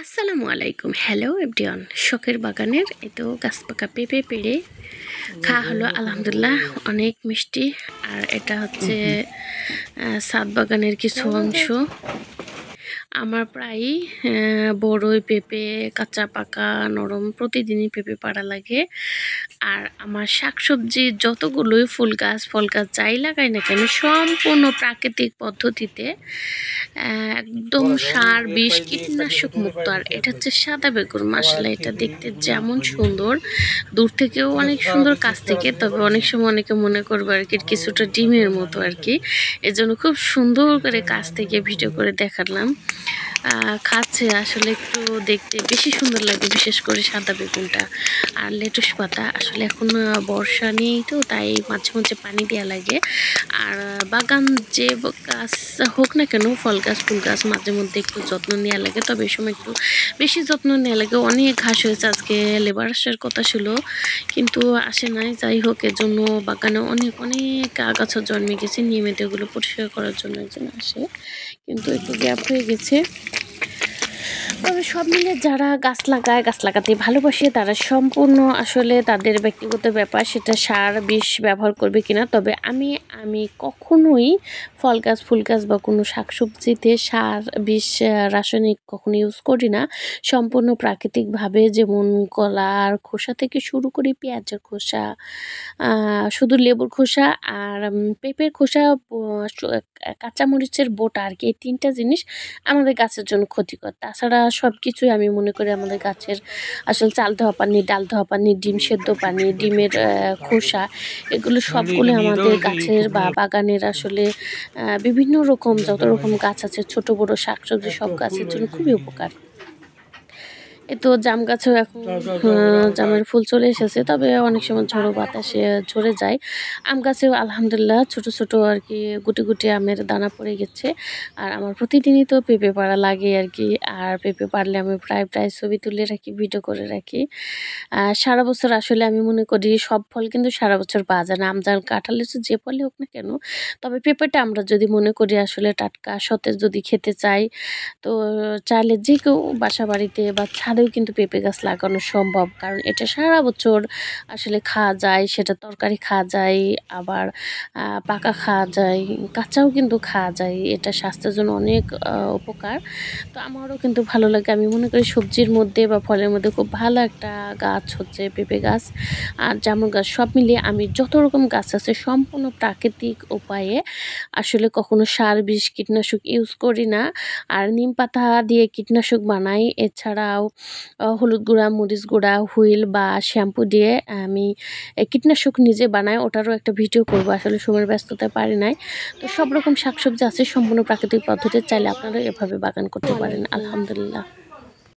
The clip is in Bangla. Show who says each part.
Speaker 1: আসসালামু আলাইকুম। হ্যালো এভরিওয়ান, শখের বাগানের এই তো গাছ পাকা পেঁপে পেড়ে খাওয়া হলো আলহামদুলিল্লাহ, অনেক মিষ্টি। আর এটা হচ্ছে ছাদ বাগানের কিছু অংশ। আমার প্রায়ই বড়ই পেঁপে কাঁচা পাকা নরম প্রতিদিনই পেঁপে পাড়া লাগে। আর আমার শাকসবজি যতগুলোই ফুল গাছ ফল গাছ যাই লাগাই না কেন সম্পূর্ণ প্রাকৃতিক পদ্ধতিতে, একদম সার বিষ কীটনাশক মুক্ত। আর এটা হচ্ছে সাদা বেগুন, মাশাআল্লাহ এটা দেখতে যেমন সুন্দর, দূর থেকেও অনেক সুন্দর, কাছ থেকে তবে অনেক সময় অনেকে মনে করবে আর কি কিছুটা ডিমের মতো আর কি। এজন্য খুব সুন্দর করে কাছ থেকে ভিডিও করে দেখালাম। খাচ্ছে আসলে একটু দেখতে বেশি সুন্দর লাগে, বিশেষ করে সাদা বেগুনটা। আর লেটুস পাতা আসলে এখন বর্ষা নেই তো, তাই মাঝে মাঝে পানি দেওয়া লাগে। আর বাগান যে গাছ হোক না কেন, ফল গাছ ফুল গাছ, মাঝে মধ্যে একটু যত্ন নেওয়া লাগে। তবে এই সময় একটু বেশি যত্ন নেওয়া লাগে। অনেক ঘাস হয়েছে, আজকে লেবার আসার কথা ছিল কিন্তু আসে নাই। যাই হোক, এর জন্য বাগানে অনেক অনেক আগাছা জন্মে গেছে। নিয়মিত এগুলো পরিষ্কার করার জন্য একজন আসে, কিন্তু একটু গ্যাপ হয়ে গেছে। তবে সব মিলে যারা গাছ লাগায়, গাছ লাগাতে ভালোবাসে, তারা সম্পূর্ণ আসলে তাদের ব্যক্তিগত ব্যাপার, সেটা সার বিষ ব্যবহার করবে কিনা। তবে আমি কখনোই ফল গাছ ফুল গাছ বা কোনো শাকসবজিতে সার বিষ রাসায়নিক কখনো ইউজ করি না। সম্পূর্ণ প্রাকৃতিকভাবে, যেমন কলার খোসা থেকে শুরু করে পেঁয়াজের খোসা, শুধু লেবুর খোসা আর পেঁপের খোসা, কাঁচামরিচের বোটা আর কি। এই তিনটা জিনিস আমাদের গাছের জন্য ক্ষতিকর। তাছাড়া সব কিছুই আমি মনে করি আমাদের গাছের আসলে চাল ধোয়া পানি, ডাল ধোয়া পানি, ডিম সেদ্ধ পানি, ডিমের খোসা, এগুলো সবগুলো আমাদের গাছের বা বাগানের আসলে বিভিন্ন রকম যত রকম গাছ আছে, ছোট বড় শাকসবজি সব গাছের জন্য খুবই উপকার। এ তো জাম গাছেও এখন জামের ফুল চলে এসেছে, তবে অনেক সময় ঝড়ো বাতাসে ঝরে যায়। আম গাছেও আলহামদুলিল্লাহ ছোট ছোট আর কি গুটি গুটি আমের দানা পড়ে গেছে। আর আমার প্রতিদিনই তো পেঁপে পাড়া লাগে আর কি। আর পেঁপে পাড়লে আমি প্রায় ছবি তুলে রাখি, ভিডিও করে রাখি। সারা বছর আসলে আমি মনে করি সব ফল কিন্তু সারা বছর পাওয়া যায় না। আম জাম কাঁঠাল লিচু যে ফলই হোক না কেন, তবে পেঁপেটা আমরা যদি মনে করি আসলে টাটকা সতেজ যদি খেতে চাই, তো চাইলে যে কেউ বাসা বাড়িতে বা ছাদেও কিন্তু পেঁপে গাছ লাগানো সম্ভব। কারণ এটা সারা বছর আসলে খাওয়া যায়, সেটা তরকারি খাওয়া যায়, আবার পাকা খাওয়া যায়, কাঁচাও কিন্তু খাওয়া যায়। এটা স্বাস্থ্যের জন্য অনেক উপকার। তো আমারও কিন্তু ভালো লাগে। আমি মনে করি সবজির মধ্যে বা ফলের মধ্যে খুব ভালো একটা গাছ হচ্ছে পেঁপে গাছ আর জামরুল গাছ। সব মিলিয়ে আমি যত রকম গাছ আছে সম্পূর্ণ প্রাকৃতিক উপায়ে, আসলে কখনো সার বিষ কীটনাশক ইউজ করি না। আর নিম পাতা দিয়ে কীটনাশক বানাই। এছাড়াও হলুদ গুঁড়া, মরিচ গুঁড়া, হুইল বা শ্যাম্পু দিয়ে আমি কীটনাশক নিজে বানাই। ওটারও একটা ভিডিও করব, আসলে সময়ের ব্যস্ততায় পারি নাই। তো সব রকম শাকসবজি আছে সম্পূর্ণ প্রাকৃতিক পদ্ধতিতে, চাইলে আপনারা এভাবে বাগান করতে পারেন। আলহামদুলিল্লাহ।